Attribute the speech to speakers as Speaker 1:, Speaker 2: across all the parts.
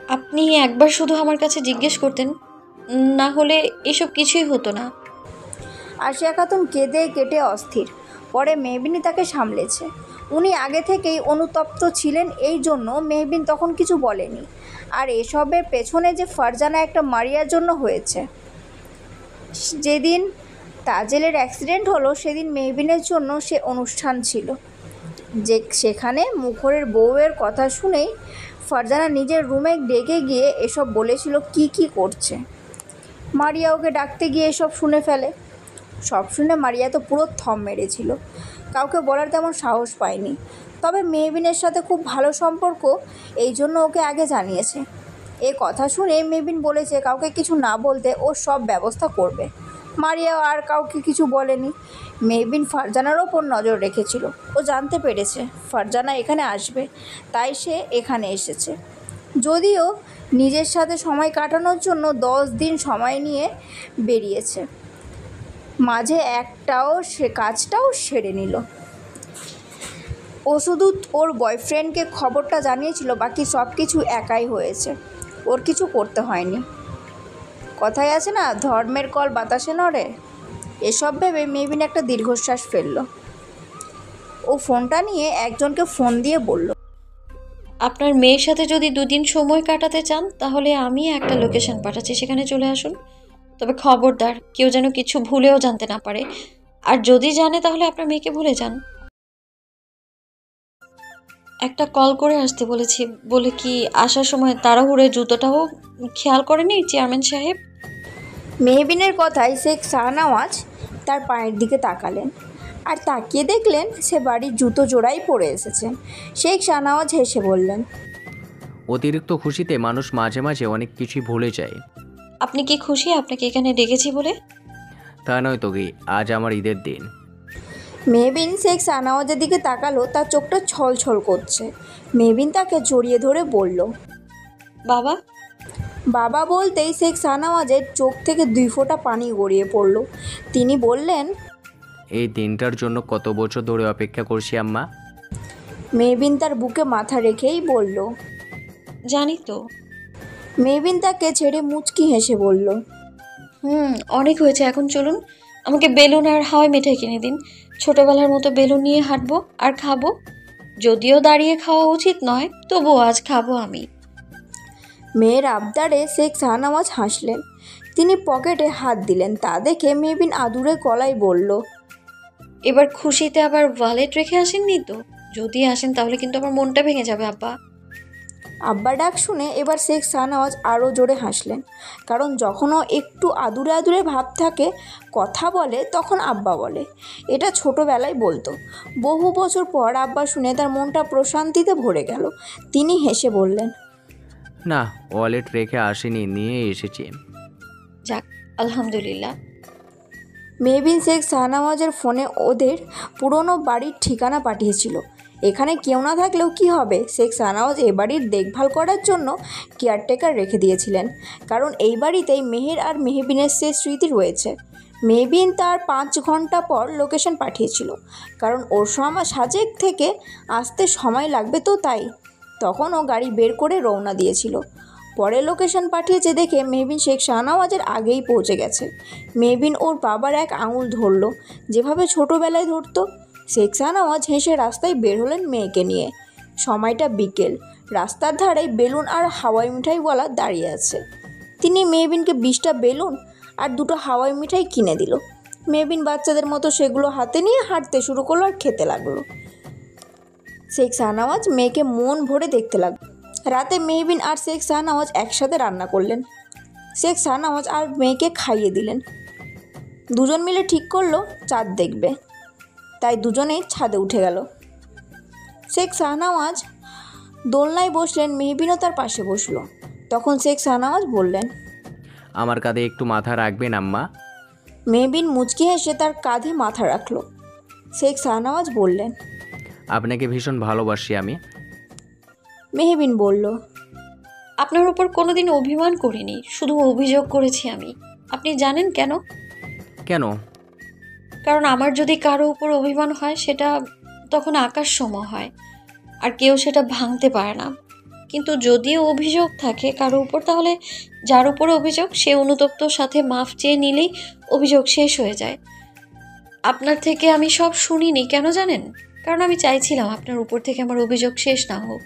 Speaker 1: আপনি একবার শুধু আমার কাছে জিজ্ঞেস করতেন, না হলে এসব কিছুই হতো না।
Speaker 2: আশিয়া খাতুন কেঁদে কেটে অস্থির। পরে মেহবিনই তাকে সামলেছে। উনি আগে থেকেই অনুতপ্ত ছিলেন, এই জন্য মেহবিন তখন কিছু বলেনি। আর এসবের পেছনে যে ফারজানা একটা মারিয়ার জন্য হয়েছে। যেদিন তাজেলের অ্যাক্সিডেন্ট হলো সেদিন মেহবিনের জন্য সে অনুষ্ঠান ছিল, যে সেখানে মুখরের বউয়ের কথা শুনেই ফারজানা নিজের রুমে ডেকে গিয়ে এসব বলেছিল কি কি করছে। মারিয়া ওকে ডাকতে গিয়ে এসব শুনে ফেলে। সব শুনে মারিয়া তো পুরো থম মেরেছিল, কাউকে বলার তেমন সাহস পায়নি। তবে মেহবিনের সাথে খুব ভালো সম্পর্ক, এই জন্য ওকে আগে জানিয়েছে। এ কথা শুনে মেহবিন বলেছে কাউকে কিছু না বলতে ও সব ব্যবস্থা করবে। মারিয়া আর কাউকে কিছু বলেনি। মেহবিন ফারজানার ওপর নজর রেখেছিল। ও জানতে পেরেছে ফারজানা এখানে আসবে, তাই সে এখানে এসেছে। যদিও নিজের সাথে সময় কাটানোর জন্য 10 দিন সময় নিয়ে বেরিয়েছে, মাঝে একটাও সে কাজটাও সেরে নিল। ও শুধু ওর বয়ফ্রেন্ডকে খবরটা জানিয়েছিল, বাকি সব কিছু একাই হয়েছে, ওর কিছু করতে হয়নি। কথায় আছে না, ধর্মের কল বাতাসে নড়ে। এসব ভেবে মেহবিন একটা দীর্ঘশ্বাস ফেলল। ও ফোনটা নিয়ে একজনকে ফোন দিয়ে বলল,
Speaker 1: আপনার মেয়ের সাথে যদি দুদিন সময় কাটাতে চান তাহলে আমি একটা লোকেশন পাঠাচ্ছি, সেখানে চলে আসুন। তবে খবরদার কেউ যেন কিছু ভুলেও জানতে না পারে, আর যদি জানে তাহলে আপনার মেয়েকে ভুলে যান। একটা কল করে আসতে বলেছি, বলে কি আসার সময় তাড়াহুড়ো জুতোটাও খেয়াল করেনি চেয়ারম্যান সাহেব?
Speaker 2: মেহবিনের কথায় শেখ শাহনওয়াজ তার পায়ের দিকে তাকালেন, আর তাকিয়ে দেখলেন সে বাড়ির জুতো জোড়াই পরে এসেছেন। শেখ শাহনওয়াজ হেসে বললেন,
Speaker 3: অতিরিক্ত খুশিতে মানুষ মাঝে মাঝে অনেক কিছুই ভুলে যায়।
Speaker 1: আপনি কি খুশি আপনাকে এখানে ডেকেছি বলে?
Speaker 3: তা নয় তো কি, আজ আমার ঈদের দিন।
Speaker 2: মেহবিন শেখ শাহনওয়াজের দিকে তাকালো, তার চোখটা ছলছল করছে। মেহবিন তাকে জড়িয়ে ধরে বলল,
Speaker 1: বাবা।
Speaker 2: বাবা বলতেই শেখ শাহনওয়াজের চোখ থেকে 2 ফোঁটা পানি গড়িয়ে পড়ল। তিনি বললেন,
Speaker 3: এই দিনটার জন্য কত বছর ধরে অপেক্ষা করছি আম্মা।
Speaker 2: মেহবিন তার বুকে মাথা রেখেই বলল।
Speaker 1: জানি তো।
Speaker 2: মেহবিন তাকে ছেড়ে মুচকি হেসে বলল,
Speaker 1: অনেক হয়েছে, এখন চলুন। আমাকে বেলুন আর হাওয়াই মিঠাই কিনে দিন। ছোটবেলার মতো বেলুন নিয়ে হাঁটবো আর খাবো। যদিও দাঁড়িয়ে খাওয়া উচিত নয়, তবুও আজ খাবো আমি।
Speaker 2: মেয়ের আবদারে শেখ শাহনওয়াজ হাসলেন। তিনি পকেটে হাত দিলেন, তা দেখে মেহবিন আদুরে গলায় বলল,
Speaker 1: এবার খুশিতে আবার ওয়ালেট রেখে আসেননি তো? যদি আসেন তাহলে কিন্তু আমার মনটা ভেঙে যাবে আব্বা।
Speaker 2: আব্বা ডাক শুনে এবার শেখ শাহনওয়াজ আরও জোরে হাসলেন, কারণ যখনও একটু আদুরে আদুরে ভাব থাকে, কথা বলে, তখন আব্বা বলে। এটা ছোটোবেলায় বলতো। বহু বছর পর আব্বা শুনে তার মনটা প্রশান্তিতে ভরে গেল। তিনি হেসে বললেন,
Speaker 3: না, ওয়ালেট রেখে আসেনি, নিয়ে এসেছি।
Speaker 1: যাক, আলহামদুলিল্লাহ।
Speaker 2: মেহবিন শেখ শাহনওয়াজের ফোনে ওদের পুরনো বাড়ির ঠিকানা পাঠিয়েছিল। এখানে কেউ না থাকলেও কি হবে, শেখ শাহনওয়াজ এ বাড়ির দেখভাল করার জন্য কেয়ারটেকার রেখে দিয়েছিলেন, কারণ এই বাড়িতেই মেহের আর মেহবিনের শেষ স্মৃতি রয়েছে। মেহবিন তার 5 ঘন্টা পর লোকেশন পাঠিয়েছিল, কারণ ওর সাজেক থেকে আসতে সময় লাগবে, তো তাই তখন ও গাড়ি বের করে রওনা দিয়েছিল। পরে লোকেশন পাঠিয়েছে দেখে মেহবিন শেখ শাহনওয়াজের আগেই পৌঁছে গেছে। মেহবিন ওর বাবার এক আঙুল ধরল, যেভাবে ছোটোবেলায় ধরতো। শেখ শাহনওয়াজ হেসে রাস্তায় বের হলেন মেয়েকে নিয়ে। সময়টা বিকেল। রাস্তার ধারে বেলুন আর হাওয়াই মিঠাইওয়ালা দাঁড়িয়ে আছে। তিনি মেহবিনকে 20টা বেলুন আর 2টো হাওয়াই মিঠাই কিনে দিল। মেহবিন বাচ্চাদের মতো সেগুলো হাতে নিয়ে হাঁটতে শুরু করলো আর খেতে লাগলো। শেখ শাহনওয়াজ মেয়েকে মন ভরে দেখতে লাগলো। রাতে মেহবিন আর শেখ শাহনওয়াজ একসাথে রান্না করলেন। শেখ শাহনওয়াজ আর মেয়েকে খাইয়ে দিলেন। দুজন মিলে ঠিক করলো চাঁদ দেখবে, তাই দুজনেই ছাদে উঠে গেল। শেখ শাহনওয়াজ দোলনায় বসলেন, মেহবিনও তার পাশে বসলো। তখন শেখ শাহনওয়াজ বললেন,
Speaker 3: আমার কাঁধে একটু মাথা রাখবেন আম্মা?
Speaker 2: মেহবিন মুচকি হেসে তার কাঁধে মাথা রাখলো। শেখ শাহনওয়াজ বললেন,
Speaker 3: আপনাকে ভীষণ ভালোবাসি আমি।
Speaker 2: মেহবিন বলল,
Speaker 1: আপনার উপর কোনোদিন অভিমান করিনি, শুধু অভিযোগ করেছি আমি। আপনি জানেন কেন?
Speaker 3: কেন?
Speaker 1: কারণ আমার যদি কারো উপর অভিমান হয় সেটা তখন আকাশ সম হয়, আর কেউ সেটা ভাঙতে পারে না। কিন্তু যদি অভিযোগ থাকে কারো উপর, তাহলে যার উপর অভিযোগ সে অনুতপ্ত সাথে মাফ চেয়ে নিলেই অভিযোগ শেষ হয়ে যায়। আপনার থেকে আমি সব শুনিনি, কেন জানেন? কারণ আমি চাইছিলাম আপনার উপর থেকে আমার অভিযোগ শেষ না হোক,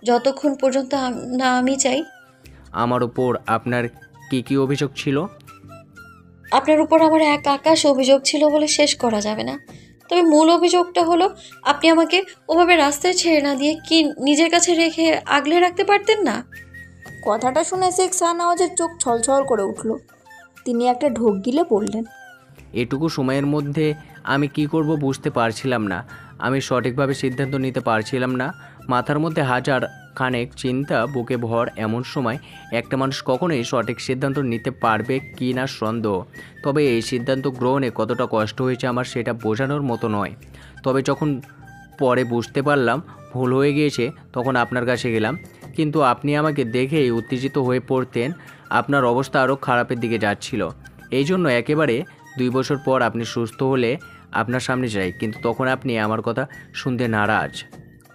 Speaker 1: যতক্ষণ পর্যন্ত না আমি চাই।
Speaker 3: আমার উপর আপনার কি কি অভিযোগ ছিল?
Speaker 1: আপনার উপর আমার এক আকাশ অভিযোগ ছিল বলে শেষ করা যাবে না। তবে মূল অভিযোগটা হলো, আপনি আমাকে ওভাবে রাস্তায় ছেড়ে না দিয়ে কি নিজের কাছে রেখে আগলে রাখতে পারতেন না?
Speaker 2: কথাটা শুনে শেখ শাহনওয়াজের চোখ ছলছল করে উঠল। তিনি একটা ঢোক গিলে বললেন,
Speaker 3: এটুকু সময়ের মধ্যে আমি কি করব বুঝতে পারছিলাম না। আমি সঠিকভাবে সিদ্ধান্ত নিতে পারছিলাম না। মাথার মধ্যে হাজার খানেক চিন্তা, বুকে ভর। এমন সময় একটা মানুষ কখনোই সঠিক সিদ্ধান্ত নিতে পারবে কি না সন্দেহ। তবে এই সিদ্ধান্ত গ্রহণে কতটা কষ্ট হয়েছে আমার, সেটা বোঝানোর মতো নয়। তবে যখন পরে বুঝতে পারলাম ভুল হয়ে গিয়েছে, তখন আপনার কাছে গেলাম। কিন্তু আপনি আমাকে দেখেই উত্তেজিত হয়ে পড়তেন। আপনার অবস্থা আরও খারাপের দিকে যাচ্ছিল। এই জন্য একেবারে 2 বছর পর আপনি সুস্থ হলে আপনার সামনে যাই, কিন্তু তখন আপনি আমার কথা শুনতে নারাজ।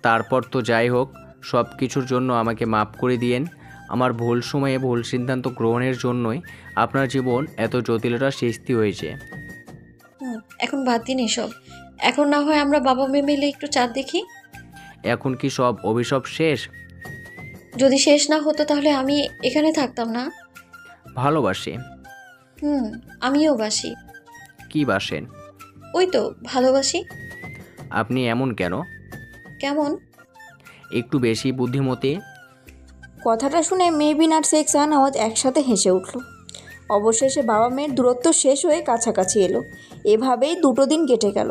Speaker 3: তারপর তো যাই হোক, সব কিছুর জন্য আমাকে মাফ করে দিয়েন। আমার ভুল সময়ে ভুল সিদ্ধান্ত গ্রহণের জন্যই আপনার জীবন এত জটিলতা সৃষ্টি হয়েছে।
Speaker 1: এখন বাদ দিন এসব। এখন না হয় আমরা বাবা মেয়ে মিলে একটু চাঁদ দেখি।
Speaker 3: এখন কি সব অভিশাপ শেষ?
Speaker 1: যদি শেষ না হতো তাহলে আমি এখানে থাকতাম না।
Speaker 3: ভালোবাসি।
Speaker 1: আমিও বাসি।
Speaker 3: কি বাসেন?
Speaker 1: ওই তো ভালোবাসি।
Speaker 3: আপনি এমন কেন?
Speaker 1: কেমন?
Speaker 3: একটু বেশি বুদ্ধিমতী।
Speaker 2: কথাটা শুনে মেহবিন আর শেখ শাহনওয়াজ একসাথে হেসে উঠল। অবশেষে বাবা মেয়ের দূরত্ব শেষ হয়ে কাছাকাছি এলো। এভাবেই 2 দিন কেটে গেল।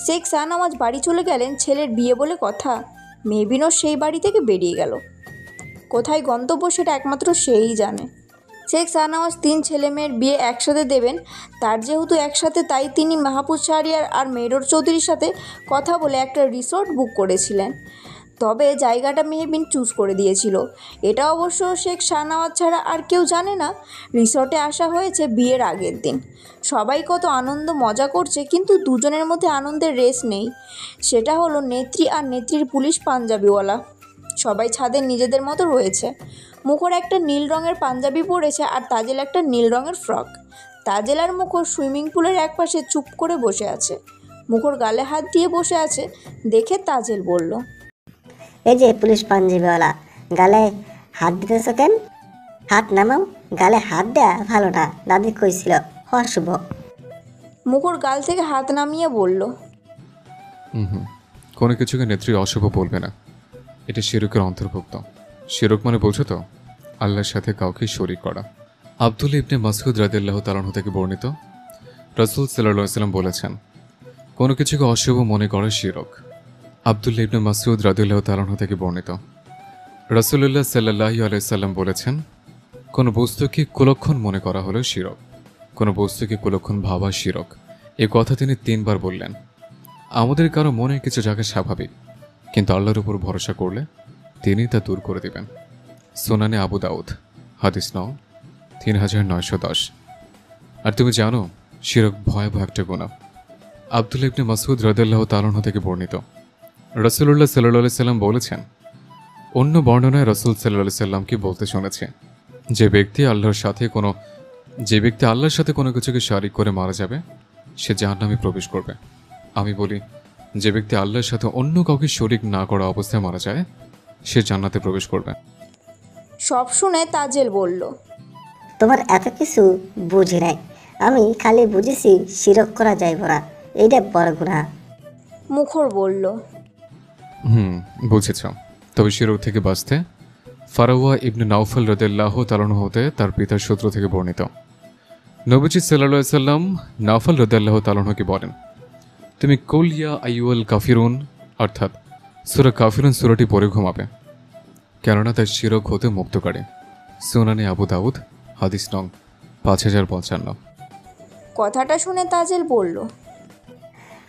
Speaker 2: শেখ শাহনওয়াজ বাড়ি চলে গেলেন। ছেলের বিয়ে বলে কথা, মেহবিনও সেই বাড়ি থেকে বেরিয়ে গেল। কোথায় গন্তব্য সেটা একমাত্র সেই জানে। শেখ শাহনওয়াজ 3 ছেলে মেয়ের বিয়ে একসাথে দেবেন। তার যেহেতু একসাথে, তাই তিনি মাহফুজ শাহরিয়ার আর মেহরর চৌধুরীর সাথে কথা বলে একটা রিসর্ট বুক করেছিলেন। তবে জায়গাটা মেহবিন চুজ করে দিয়েছিল। এটা অবশ্য শেখ শাহনওয়াজ ছাড়া আর কেউ জানে না। রিসর্টে আসা হয়েছে বিয়ের আগের দিন। সবাই কত আনন্দ মজা করছে, কিন্তু দুজনের মধ্যে আনন্দের রেস নেই। সেটা হলো নেত্রী আর নেত্রীর পুলিশ পাঞ্জাবিওয়ালা। সবাই ছাদে নিজেদের মতো রয়েছে। মুখর একটা নীল রঙের পাঞ্জাবি পরেছে আর তাজেল একটা নীল রঙের ফ্রক। তাজেল আর মুখর সুইমিং পুলের একপাশে চুপ করে বসে আছে। মুখর গালে হাত দিয়ে বসে আছে দেখে তাজেল বলল,
Speaker 4: এই যে পুলিশ পাঞ্জাবিওয়ালা, গালে হাত দিতেছ কেন? হাত নামাও। গালে হাত দেয়া ভালো না, দাদি কইছিল অশুভ।
Speaker 2: মুখর গাল থেকে হাত নামিয়ে বলল,
Speaker 5: কোনো কিছুকে নেত্রী অশুভ বলবে না, এটা শিরকের অন্তর্ভুক্ত। শিরক মানে বোঝো তো, আল্লাহর সাথে কাউকে শরীক করা। আব্দুল ইবনে মাসউদ রাদিয়াল্লাহু তাআলা আনহু থেকে বর্ণিত, রাসূল সাল্লাল্লাহু আলাইহি ওয়াসাল্লাম বলেছেন, কোনো কিছুকে অশুভ মনে করা শিরক। আব্দুল ইবনে মাসউদ রাদিয়াল্লাহু তাআলা আনহু থেকে বর্ণিত, রাসূলুল্লাহ সাল্লাল্লাহু আলাইহি ওয়াসাল্লাম বলেছেন, কোনো বস্তুকে কুলক্ষণ মনে করা হলো শিরক। কোনো বস্তুকে কুলক্ষণ ভাবা শিরক। এই কথা তিনি 3 বার বললেন। আমাদের কারো মনে কিছু জায়গা স্বাভাবিক, কিন্তু আল্লাহর উপর ভরসা করলে তিনি তা দূর করে দেবেন। সুনানে আবু দাউদ, হাদিস নং 3910। আর তুমি জানো শিরক ভয়াবহ একটা গুনাহ। আব্দুল ইবনে মাসউদ রাদিয়াল্লাহু তাআলা আনহু থেকে বর্ণিত, রাসূলুল্লাহ সাল্লাল্লাহু আলাইহি সাল্লাম বলেছেন, অন্য বর্ণনায় রাসূল সাল্লাল্লাহু আলাইহি সাল্লামকে বলতে শুনেছে, যে ব্যক্তি আল্লাহর সাথে কোনো কিছুকে শরীক করে মারা যাবে, সে জাহান্নামে প্রবেশ করবে। আমি বলি, যে ব্যক্তি আল্লাহর সাথে অন্য কাউকে শরীক না করা অবস্থায় মারা যায়, সে জান্নাতে প্রবেশ করবে।
Speaker 2: সব শুনে তাজেল বলল,
Speaker 4: তোমার এত কিছু বুঝি নাই, আমি খালি বুঝেছি শিরক করা যাইব না, এইটা বড় গুনাহ।
Speaker 2: মুখর বলল,
Speaker 5: বুঝেছ। তবে শিরক থেকে বাঁচতে ফারাওয়া ইবনে নাওফল রাদিয়াল্লাহু তাআলা আনহু হতে তার পিতার সূত্র থেকে বর্ণিত, নবীজি সাল্লাল্লাহু আলাইহি সাল্লাম নাওফল রাদিয়াল্লাহু তাআলা আনহুকে বলেন, তুমি কুল ইয়া আইয়ুহাল কাফিরুন অর্থাৎ সূরা কাফিরুন সূরাটি পড়ে ঘুমাবে, কেননা তার শিরক হতে মুক্ত করে। সুনানে আবু দাউদ, হাদিস নং 5055।
Speaker 2: কথাটা শুনে তাজেল বলল,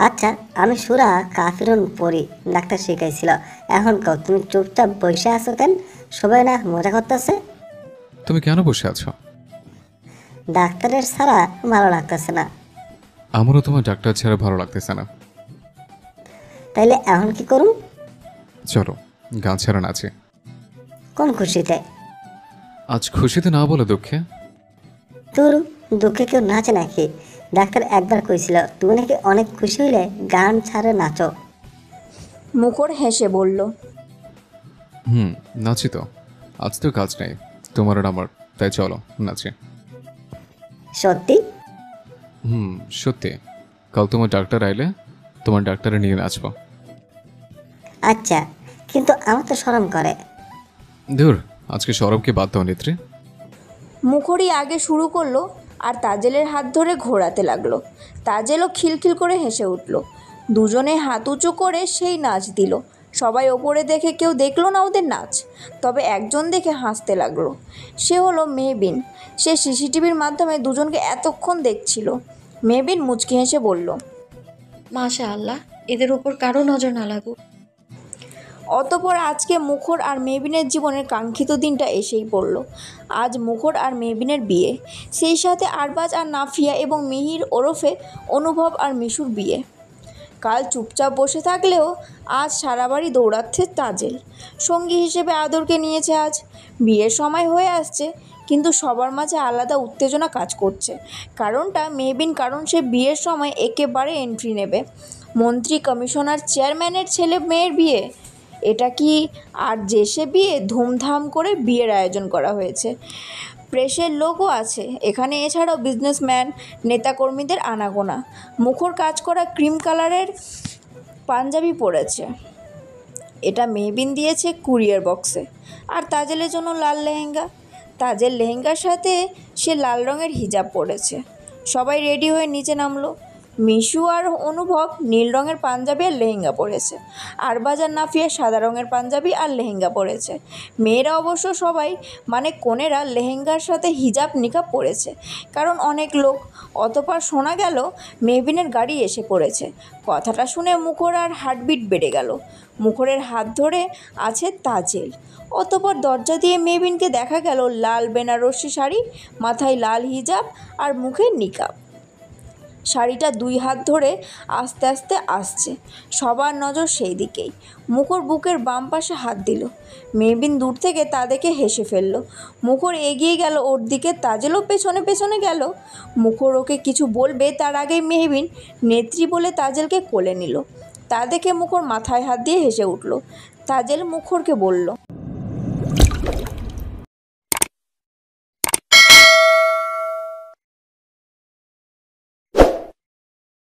Speaker 4: আচ্ছা, আমি সূরা কাফিরুন পড়ি, ডাক্তার শিখাইছিল। এখন কও, তুমি চুপচাপ বসে আছো কেন? সবাই না মজা করতেছে।
Speaker 5: তুমি কেন বসে আছো?
Speaker 4: ডাক্তারের ছাড়া ভালো লাগতেছে না।
Speaker 5: আমারও তোমার ডাক্তার ছাড়া ভালো লাগতেছে না।
Speaker 4: তাইলে এখন কি করুম?
Speaker 5: চলো গান ছাড়া নাচে।
Speaker 4: কোন খুশিতে?
Speaker 5: আজ খুশিতে না বলে দুঃখে।
Speaker 4: তোর দুঃখে কেউ নাচে নাকি? ডাক্তার একবার কইছিল তুমি নাকি অনেক খুশি হইলে গান ছাড়ে নাচো।
Speaker 2: মুখর হেসে বলল,
Speaker 5: নাচি তো। আজ তো কাজ নেই তোমার আর আমার, তাই চলো নাচে।
Speaker 4: সত্যি?
Speaker 5: সত্যি। কাল তোমার ডাক্তার আইলে তোমার ডাক্তারে নিয়ে নাচবো।
Speaker 4: আচ্ছা, কিন্তু আমার তো শরম করে।
Speaker 5: ধুর, আজকে সরবকে বাদ দাও নেত্রী।
Speaker 2: মুখরই আগে শুরু করলো আর তাজেলের হাত ধরে ঘোরাতে লাগলো। তাজেলও খিলখিল করে হেসে উঠল। দুজনে হাত উঁচু করে সেই নাচ দিল। সবাই ওপরে দেখে কেউ দেখলো না ওদের নাচ, তবে একজন দেখে হাসতে লাগলো। সে হলো মেহবিন। সে সিসিটিভির মাধ্যমে দুজনকে এতক্ষণ দেখছিল। মেহবিন মুচকি হেসে বলল,
Speaker 1: মাশাআল্লাহ, এদের উপর কারো নজর না লাগুক।
Speaker 2: অতঃপর আজকে মুখর আর মেহবিনের জীবনের কাঙ্ক্ষিত দিনটা এসেই পড়ল। আজ মুখর আর মেহবিনের বিয়ে, সেই সাথে আরবাজ আর নাফিয়া এবং মিহির ওরফে অনুভব আর মিশুর বিয়ে। কাল চুপচাপ বসে থাকলেও আজ সারা বাড়ি দৌড়াচ্ছে তাজেল। সঙ্গী হিসেবে আদরকে নিয়েছে আজ। বিয়ের সময় হয়ে আসছে, কিন্তু সবার মাঝে আলাদা উত্তেজনা কাজ করছে। কারণটা মেহবিন, কারণ সে বিয়ের সময় একেবারে এন্ট্রি নেবে। মন্ত্রী, কমিশনার, চেয়ারম্যানের ছেলে মেয়ের বিয়ে, এটা কি আর যে সে বিয়ে? ধুমধাম করে বিয়ের আয়োজন করা হয়েছে। প্রেসের লোকও আছে এখানে, এছাড়াও বিজনেসম্যান, নেতাকর্মীদের আনাগোনা। মুখর কাজ করা ক্রিম কালারের পাঞ্জাবি পরেছে, এটা মেহবিন দিয়েছে কুরিয়ার বক্সে। আর তাজেলের জন্য লাল লেহেঙ্গা। তাজেল লেহেঙ্গার সাথে সে লাল রঙের হিজাব পরেছে। সবাই রেডি হয়ে নিচে নামলো। মিশু আর অনুভব নীল রঙের পাঞ্জাবি আর লেহেঙ্গা পরেছে। আরবাজ আর নাফিয়া সাদা রঙের পাঞ্জাবি আর লেহেঙ্গা পরেছে। মেয়েরা অবশ্য সবাই, মানে কনেরা, লেহেঙ্গার সাথে হিজাব নিকাব পরেছে, কারণ অনেক লোক। অতঃপর শোনা গেল মেহবিনের গাড়ি এসে পড়েছে। কথাটা শুনে মুখর আর হার্টবিট বেড়ে গেল। মুখরের হাত ধরে আছে তাজেল। অতঃপর দরজা দিয়ে মেহবিনকে দেখা গেল লাল বেনারসি শাড়ি, মাথায় লাল হিজাব আর মুখে নিকাব। শাড়িটা 2 হাত ধরে আস্তে আস্তে আসছে। সবার নজর সেই দিকেই। মুখর বুকের বাম পাশে হাত দিল। মেহবিন দূর থেকে তা দেখে হেসে ফেলল। মুখর এগিয়ে গেল ওর দিকে, তাজেলও পেছনে পেছনে গেল। মুখর ওকে কিছু বলবে তার আগেই মেহবিন নেত্রী বলে তাজেলকে কোলে নিল। তা দেখে মুখর মাথায় হাত দিয়ে হেসে উঠল। তাজেল মুখরকে বলল,